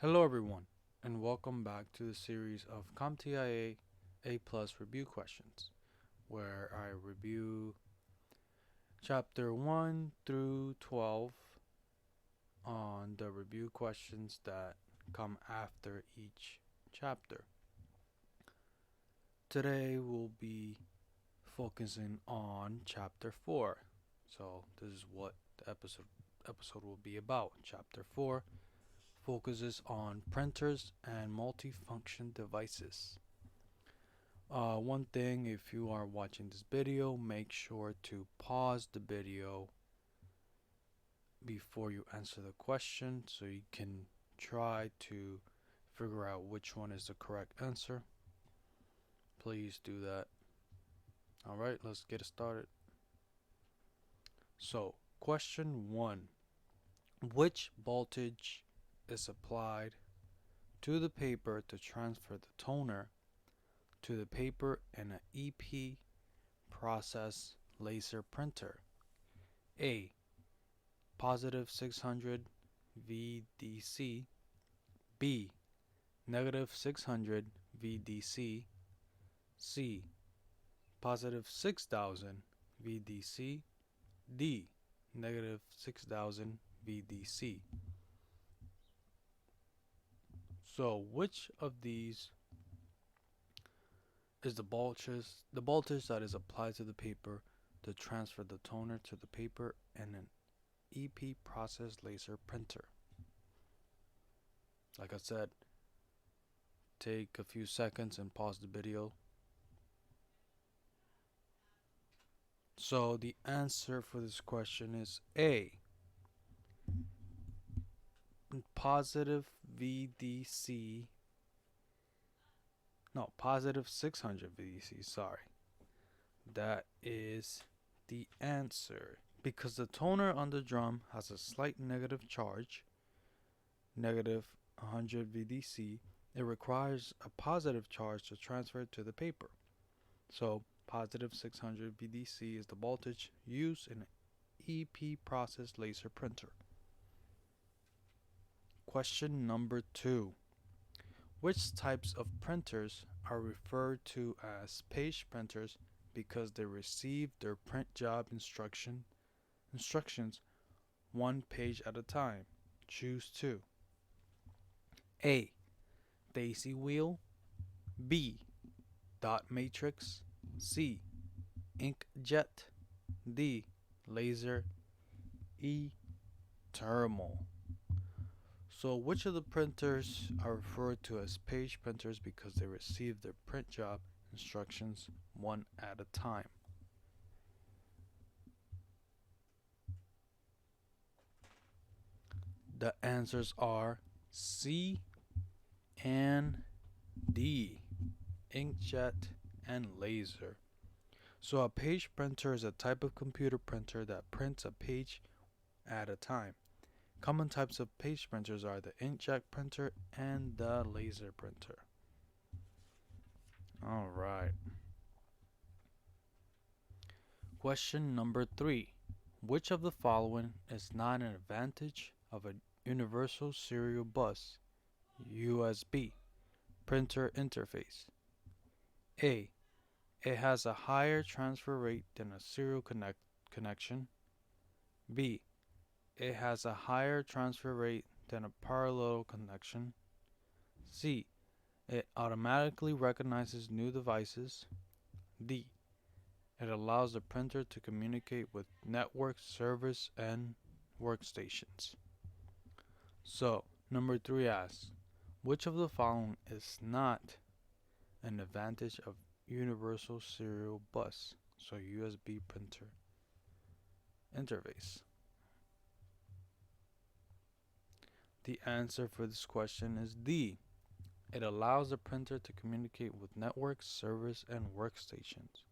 Hello everyone, and welcome back to the series of CompTIA A+ review questions, where I review chapter 1 through 12 on the review questions that come after each chapter. Today we'll be focusing on chapter 4. So this is what the episode will be about. Chapter 4 focuses on printers and multifunction devices. One thing, if you are watching this video, make sure to pause the video before you answer the question so you can try to figure out which one is the correct answer. Please do that. Alright, let's get started. So, question 1. Which voltage is applied to the paper to transfer the toner to the paper in an EP process laser printer? A. Positive 600 VDC. B. Negative 600 VDC. C. Positive 6000 VDC. D. Negative 6000 VDC. So which of these is the voltage that is applied to the paper to transfer the toner to the paper in an EP process laser printer? Like I said, take a few seconds and pause the video. So the answer for this question is A. Positive VDC. No, positive 600 VDC, sorry. That is the answer. Because the toner on the drum has a slight negative charge, negative 100 VDC, it requires a positive charge to transfer it to the paper. So positive 600 VDC is the voltage used in an EP process laser printer. Question number 2. Which types of printers are referred to as page printers because they receive their print job instructions one page at a time? Choose 2. A. Daisy wheel. B. Dot matrix. C. Inkjet. D. Laser. E. Thermal. So which of the printers are referred to as page printers because they receive their print job instructions one at a time? The answers are C and D, inkjet and laser. So a page printer is a type of computer printer that prints a page at a time. Common types of page printers are the inkjet printer and the laser printer. Alright. Question number 3. Which of the following is not an advantage of a universal serial bus USB printer interface? A. It has a higher transfer rate than a serial connection. B. It has a higher transfer rate than a parallel connection. C. It automatically recognizes new devices. D. It allows the printer to communicate with network servers and workstations. So, number 3 asks, which of the following is not an advantage of universal serial bus, so USB printer interface? The answer for this question is D. It allows the printer to communicate with networks, servers, and workstations.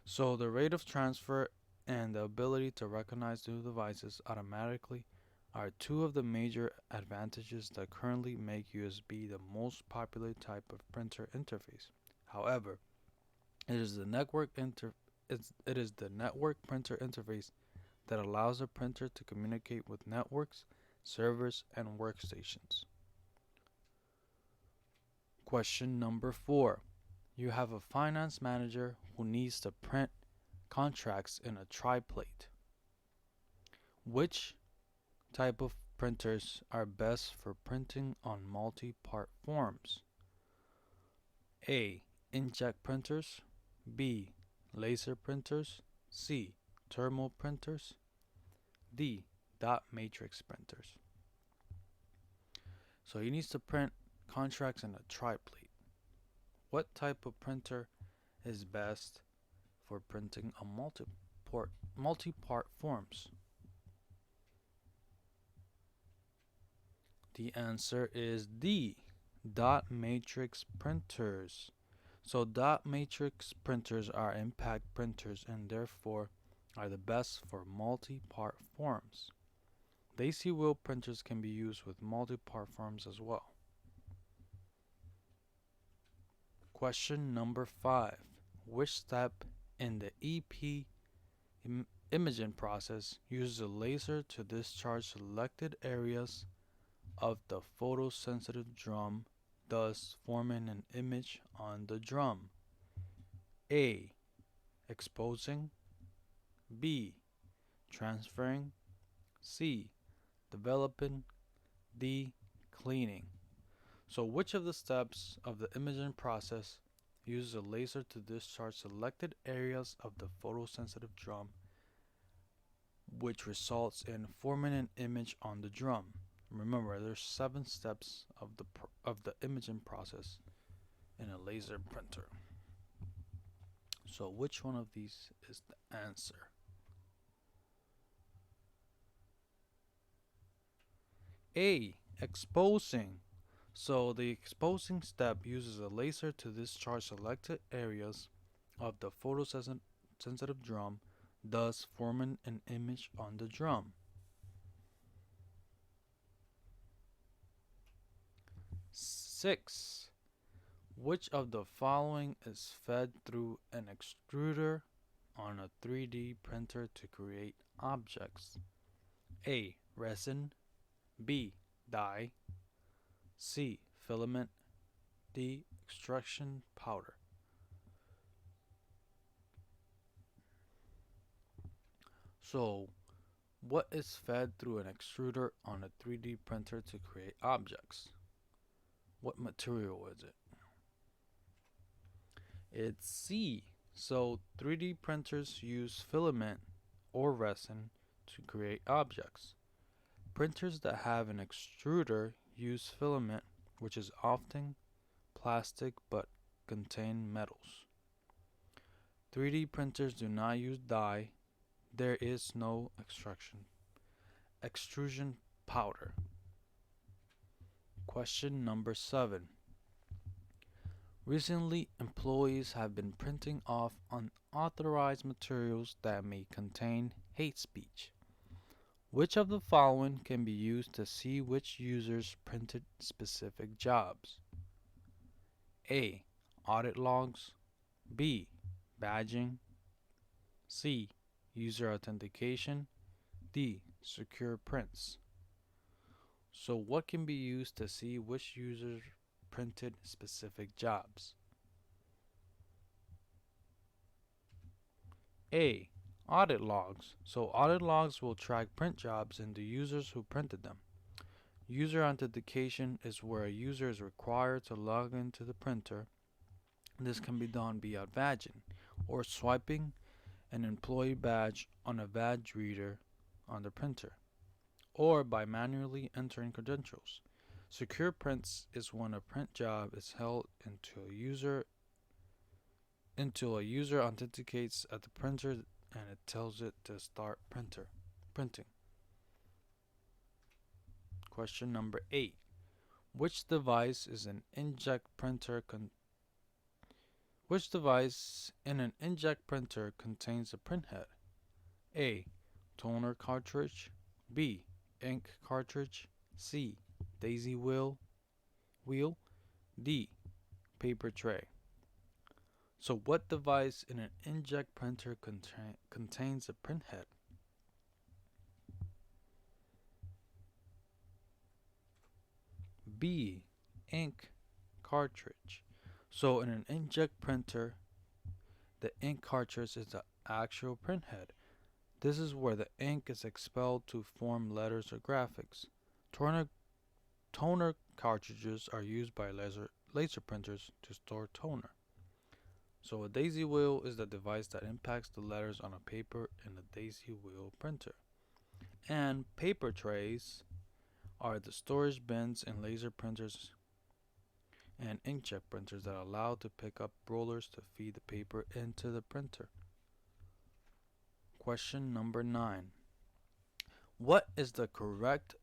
So the rate of transfer and the ability to recognize new devices automatically are two of the major advantages that currently make USB the most popular type of printer interface. However, it is the network printer interface that allows the printer to communicate with networks servers, and workstations. Question number 4. You have a finance manager who needs to print contracts in a triplicate. Which type of printers are best for printing on multi-part forms? A. Inkjet printers. B. Laser printers. C. Thermal printers. D. Dot matrix printers. So he needs to print contracts in a triplicate. What type of printer is best for printing on multi-part forms? The answer is D. Dot matrix printers. So dot matrix printers are impact printers and therefore are the best for multi-part forms. Daisy wheel printers can be used with multi-part forms as well. Question number 5. Which step in the EP imaging process uses a laser to discharge selected areas of the photosensitive drum, thus forming an image on the drum? A. Exposing. B. Transferring. C. Developing. D. Cleaning. So which of the steps of the imaging process uses a laser to discharge selected areas of the photosensitive drum, which results in forming an image on the drum? Remember, there's 7 steps of the imaging process in a laser printer. So which one of these is the answer? A. Exposing. So the exposing step uses a laser to discharge selected areas of the photosensitive drum, thus forming an image on the drum. 6. Which of the following is fed through an extruder on a 3D printer to create objects? A. Resin. B. Dye. C. Filament. D. Extrusion powder. So, what is fed through an extruder on a 3D printer to create objects? What material is it? It's C. So 3D printers use filament or resin to create objects. Printers that have an extruder use filament, which is often plastic but contain metals. 3D printers do not use dye. There is no extrusion powder. Question number 7. Recently, employees have been printing off unauthorized materials that may contain hate speech. Which of the following can be used to see which users printed specific jobs? A. Audit logs. B. Badging. C. User authentication. D. Secure prints. So what can be used to see which users printed specific jobs? A. Audit logs. So audit logs will track print jobs and the users who printed them. User authentication is where a user is required to log into the printer. This can be done via badging or swiping an employee badge on a badge reader on the printer, or by manually entering credentials. Secure prints is when a print job is held until a user authenticates at the printer and it tells it to start printing. Question number 8. Which device in an inkjet printer contains a printhead? A. Toner cartridge. B. Ink cartridge. C. Daisy wheel. D. Paper tray. So what device in an inkjet printer contains a printhead? B. Ink cartridge. So in an inkjet printer, the ink cartridge is the actual printhead. This is where the ink is expelled to form letters or graphics. Toner cartridges are used by laser printers to store toner. So a daisy wheel is the device that impacts the letters on a paper in a daisy wheel printer. And paper trays are the storage bins in laser printers and inkjet printers that allow to pick up rollers to feed the paper into the printer. Question number 9. What is the correct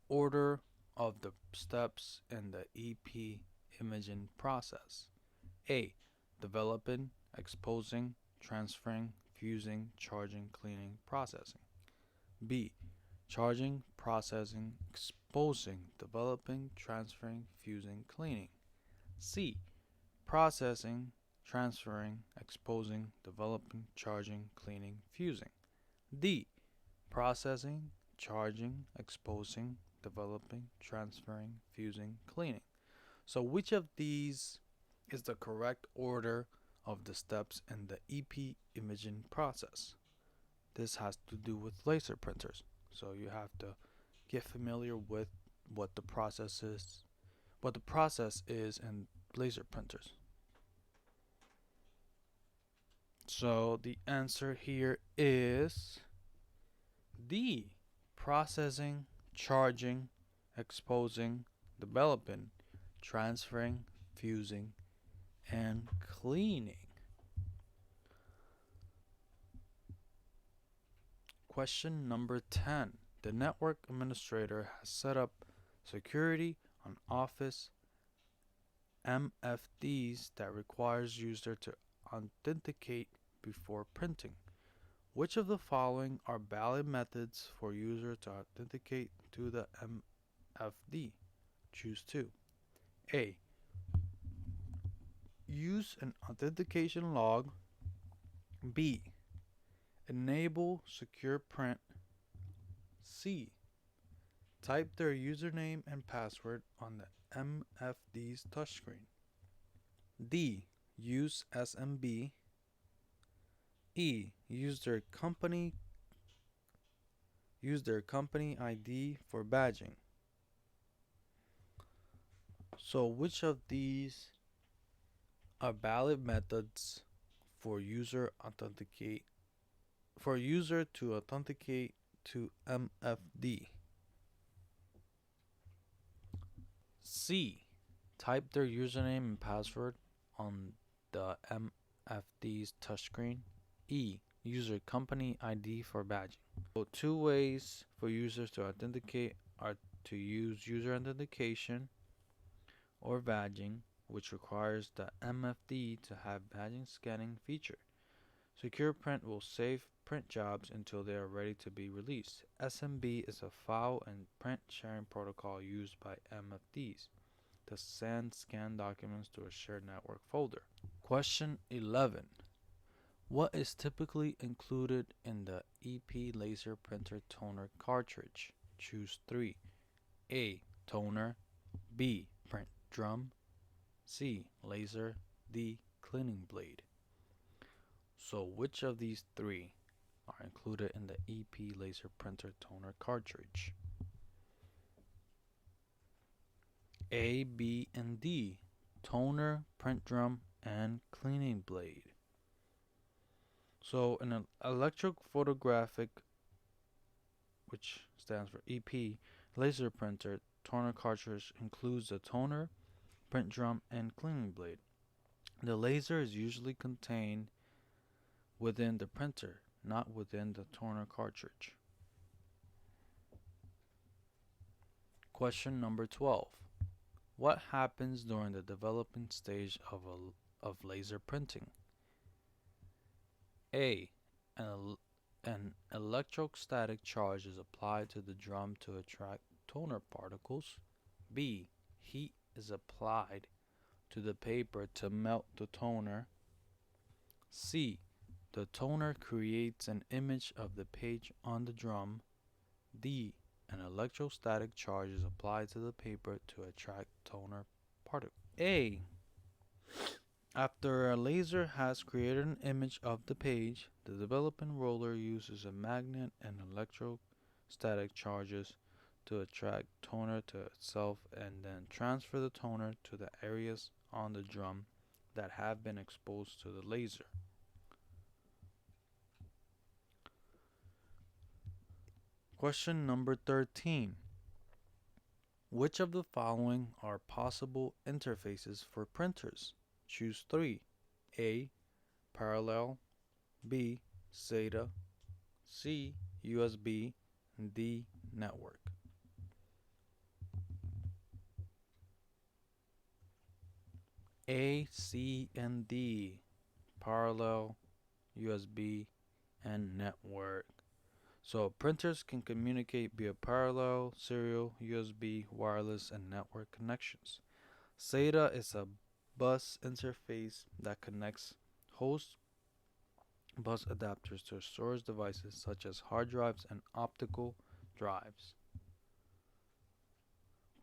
order of the steps in the EP imaging process? A. Developing, exposing, transferring, fusing, charging, cleaning, processing. B. Charging, processing, exposing, developing, transferring, fusing, cleaning. C. Processing, transferring, exposing, developing, charging, cleaning, fusing. D. Processing, charging, exposing, developing, transferring, fusing, cleaning. So which of these is the correct order of the steps in the EP imaging process? This has to do with laser printers. So you have to get familiar with what the process is in laser printers. So the answer here is D. Processing, charging, exposing, developing, transferring, fusing, and cleaning. Question number 10. The network administrator has set up security on Office MFDs that requires user to authenticate before printing. Which of the following are valid methods for user to authenticate to the MFD? Choose 2. A. Use an authentication log. B. Enable secure print. C. Type their username and password on the MFD's touchscreen. D. Use SMB. E. Use their company ID for badging. So which of these are valid methods for user to authenticate to MFD? C. Type their username and password on the MFD's touchscreen. E. Use their company ID for badging. So 2 ways for users to authenticate are to use user authentication or badging, which requires the MFD to have badging scanning feature. Secure print will save print jobs until they are ready to be released. SMB is a file and print sharing protocol used by MFDs to send scanned documents to a shared network folder. Question 11. What is typically included in the EP laser printer toner cartridge? Choose 3. A. Toner. B. Print drum. C. Laser. D. Cleaning blade. So which of these 3 are included in the EP laser printer toner cartridge? A, B, and D. Toner, print drum, and cleaning blade. So in an electrophotographic, which stands for EP, laser printer toner cartridge includes the toner, print drum, and cleaning blade. The laser is usually contained within the printer, not within the toner cartridge. Question number 12. What happens during the developing stage of laser printing? A. An electrostatic charge is applied to the drum to attract toner particles. B. Heat is applied to the paper to melt the toner. C. The toner creates an image of the page on the drum. D. and electrostatic charge is applied to the paper to attract toner particles. A. After a laser has created an image of the page, the development roller uses a magnet and electrostatic charges to attract toner to itself and then transfer the toner to the areas on the drum that have been exposed to the laser. Question number 13. Which of the following are possible interfaces for printers? Choose 3. A. Parallel. B. SATA. C. USB. D. Network. A, C, and D. Parallel, USB, and network. So printers can communicate via parallel, serial, USB, wireless, and network connections. SATA is a bus interface that connects host bus adapters to storage devices such as hard drives and optical drives.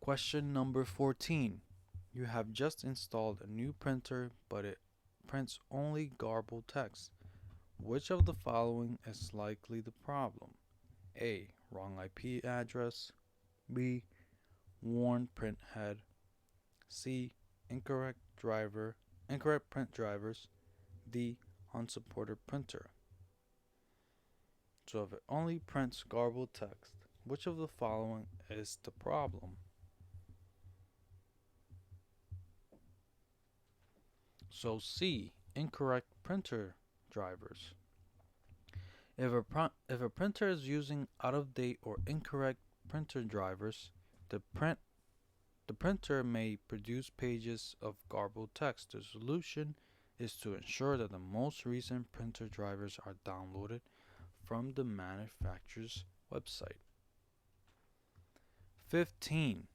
Question number 14. You have just installed a new printer, but it prints only garbled text. Which of the following is likely the problem? A. Wrong IP address. B. Worn print head. C. Incorrect print drivers. D. Unsupported printer. So if it only prints garbled text, which of the following is the problem? So C. Incorrect printer drivers. If a printer is using out-of-date or incorrect printer drivers, the printer may produce pages of garbled text. The solution is to ensure that the most recent printer drivers are downloaded from the manufacturer's website. 15.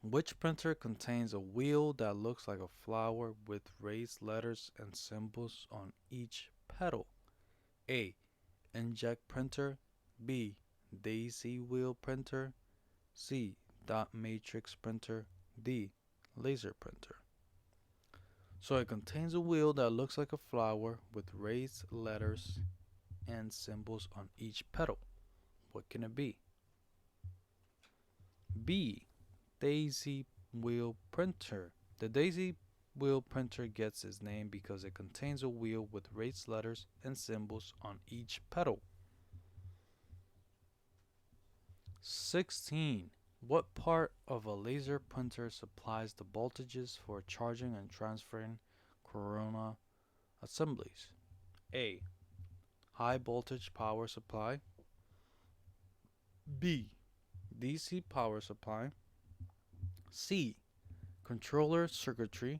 Which printer contains a wheel that looks like a flower with raised letters and symbols on each petal? A. Inkjet printer. B. Daisy wheel printer. C. Dot matrix printer. D. Laser printer. So it contains a wheel that looks like a flower with raised letters and symbols on each petal. What can it be? B. Daisy wheel printer. The daisy wheel printer gets its name because it contains a wheel with raised letters and symbols on each petal. 16. What part of a laser printer supplies the voltages for charging and transferring corona assemblies? A. High voltage power supply. B. DC power supply. C. Controller circuitry.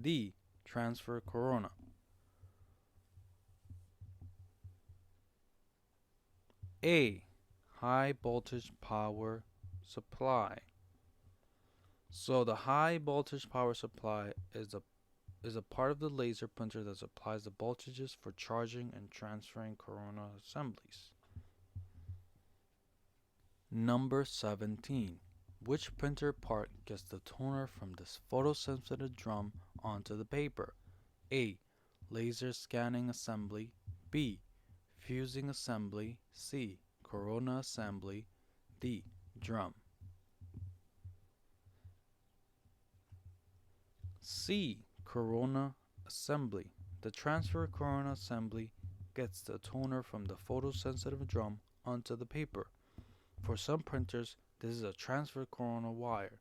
D. Transfer corona. A. High voltage power supply. So the high voltage power supply is a part of the laser printer that supplies the voltages for charging and transferring corona assemblies. Number 17. Which printer part gets the toner from this photosensitive drum onto the paper? A. Laser scanning assembly. B. Fusing assembly. C. Corona assembly. D. Drum. C. Corona assembly. The transfer corona assembly gets the toner from the photosensitive drum onto the paper. For some printers, this is a transfer corona wire.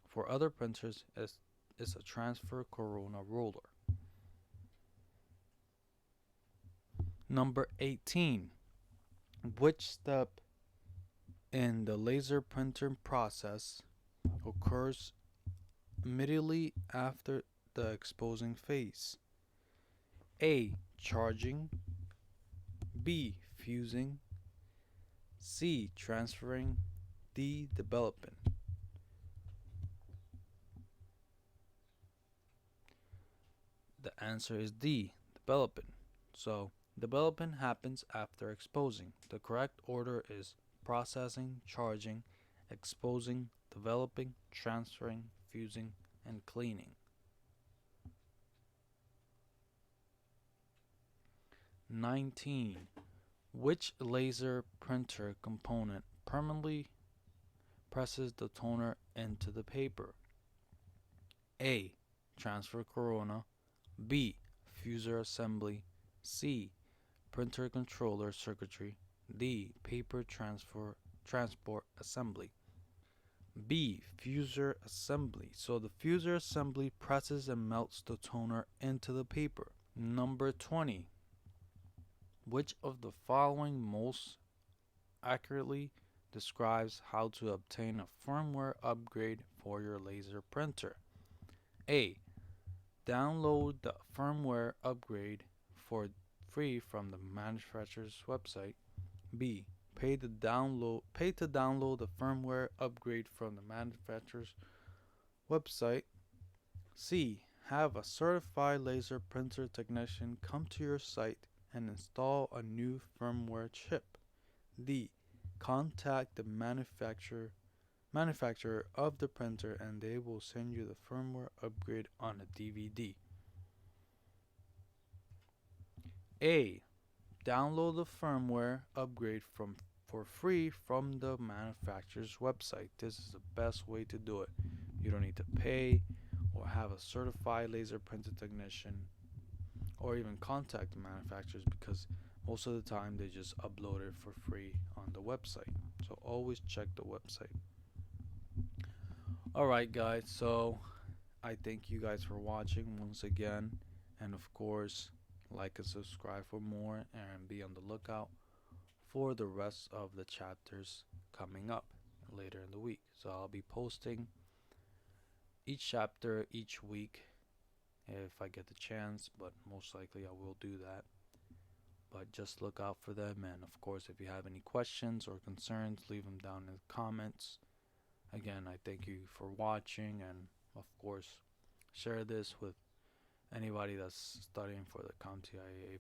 For other printers, it's a transfer corona roller. Number 18. Which step in the laser printing process occurs immediately after the exposing phase? A. Charging. B. Fusing. C. Transferring. D. Developing. The answer is D. Developing. So, developing happens after exposing. The correct order is processing, charging, exposing, developing, transferring, fusing, and cleaning. 19. Which laser printer component permanently presses the toner into the paper? A. Transfer corona. B. Fuser assembly. C. Printer controller circuitry. D. Paper transport assembly. B. Fuser assembly. So the fuser assembly presses and melts the toner into the paper. Number 20. Which of the following most accurately describes how to obtain a firmware upgrade for your laser printer? A. Download the firmware upgrade for free from the manufacturer's website. B. Pay to download the firmware upgrade from the manufacturer's website. C. Have a certified laser printer technician come to your site and install a new firmware chip. D. Contact the manufacturer of the printer and they will send you the firmware upgrade on a DVD. A. Download the firmware upgrade for free from the manufacturer's website. This is the best way to do it. You don't need to pay or have a certified laser printer technician or even contact the manufacturers, because most of the time they just upload it for free on the website. So always check the website. Alright guys, so I thank you guys for watching once again, and of course like and subscribe for more and be on the lookout for the rest of the chapters coming up later in the week. So I'll be posting each chapter each week if I get the chance, but most likely I will do that. But just look out for them, and of course if you have any questions or concerns, leave them down in the comments. Again, I thank you for watching, and of course share this with anybody that's studying for the CompTIA A+.